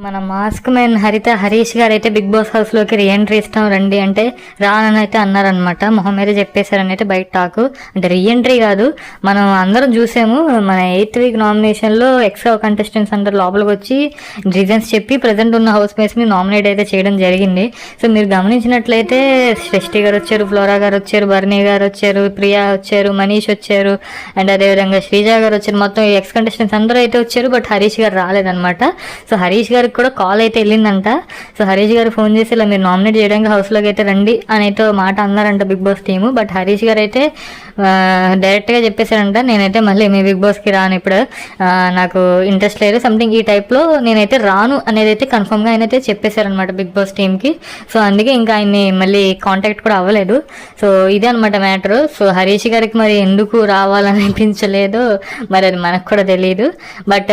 మన mask man Harish గారు అయితే బిగ్ బాస్ హౌస్ లోకి రీఎంట్రీ ఇస్తాం రండి అంటే రానని అయితే అన్నారనమాట. మొహం మీద చెప్పేశారని అయితే బయట టాకు. అంటే రీఎంట్రీ కాదు, మనం అందరం చూసాము మన 8th వీక్ నామినేషన్ లో ఎక్స్ట్రా కంటెస్టెంట్స్ అందరు లోపలికి వచ్చి రీజన్స్ చెప్పి ప్రజెంట్ ఉన్న హౌస్ మేట్స్ ని నామినేట్ అయితే చేయడం జరిగింది. సో మీరు గమనించినట్లయితే సృష్టి గారు వచ్చారు, ఫ్లోరా గారు వచ్చారు, బర్నీ గారు వచ్చారు, ప్రియా వచ్చారు, మనీష్ వచ్చారు, అండ్ అదేవిధంగా శ్రీజ గారు వచ్చారు. మొత్తం ఎక్స్ కంటెస్టెంట్స్ అందరూ అయితే వచ్చారు. బట్ హరీష్ గారు రాలేదనమాట. సో హరీష్ గారు కూడా కాల్ అయితే వెళ్ళిందంట. సో హరీష్ గారు ఫోన్ చేసి ఇలా మీరు నామినేట్ చేయడానికి హౌస్లోకి అయితే రండి అని అయితే మాట అన్నారంట big boss team. But Harish గారు అయితే డైరెక్ట్గా చెప్పేశారంట, నేనైతే మళ్ళీ మీ బిగ్ బాస్కి రాను, ఇప్పుడు నాకు ఇంట్రెస్ట్ లేదు, సంథింగ్ ఈ టైప్లో నేనైతే రాను అనేది అయితే కన్ఫర్మ్గా ఆయన అయితే చెప్పేశారనమాట బిగ్ బాస్ టీమ్కి. సో అందుకే ఇంకా ఆయన్ని మళ్ళీ కాంటాక్ట్ కూడా అవ్వలేదు. సో ఇదే అనమాట మ్యాటరు. సో హరీష్ గారికి మరి ఎందుకు రావాలనిపించలేదో మరి అది మనకు కూడా తెలియదు. బట్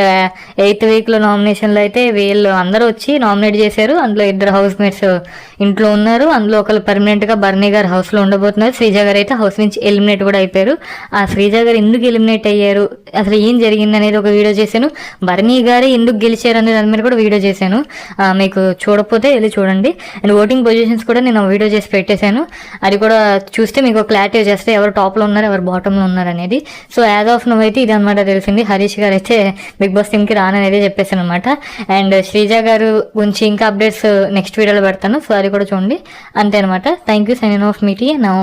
8th వీక్లో నామినేషన్లో అయితే వీళ్ళు అందరూ వచ్చి నామినేట్ చేశారు. అందులో 2 హౌస్ మేట్స్ ఇంట్లో ఉన్నారు. అందులో ఒకరు పర్మనెంట్గా బర్నీ గారు హౌస్లో ఉండబోతున్నారు. శ్రీజ గారు అయితే హౌస్ నుంచి ఎలిమినేట్ కూడా అయిపోయారు. ఆ శ్రీజ గారు ఎందుకు ఎలిమినేట్ అయ్యారు, అసలు ఏం జరిగింది అనేది ఒక వీడియో చేశాను. బర్నీ గారే ఎందుకు గెలిచారు అనేది దాని మీద కూడా వీడియో చేశాను. మీకు చూడకపోతే వెళ్ళి చూడండి. అండ్ ఓటింగ్ పొజిషన్స్ కూడా నేను వీడియో చేసి పెట్టేశాను. అది కూడా చూస్తే మీకు క్లారిటీ చేస్తే ఎవరు టాప్లో ఉన్నారు, ఎవరు బాటంలో ఉన్నారు అనేది. సో యాజ్ ఆఫ్ నవ్ అయితే ఇది అనమాట తెలిసింది. హరీష్ గారు అయితే బిగ్ బాస్ టీమ్కి రాననేది చెప్పేశాను అనమాట. అండ్ శ్రీజ గారు గురించి ఇంకా అప్డేట్స్ నెక్స్ట్ వీడియోలో పెడతాను. సో అది కూడా చూడండి. అంతే అనమాట. Thank you. Signing off Meitei now.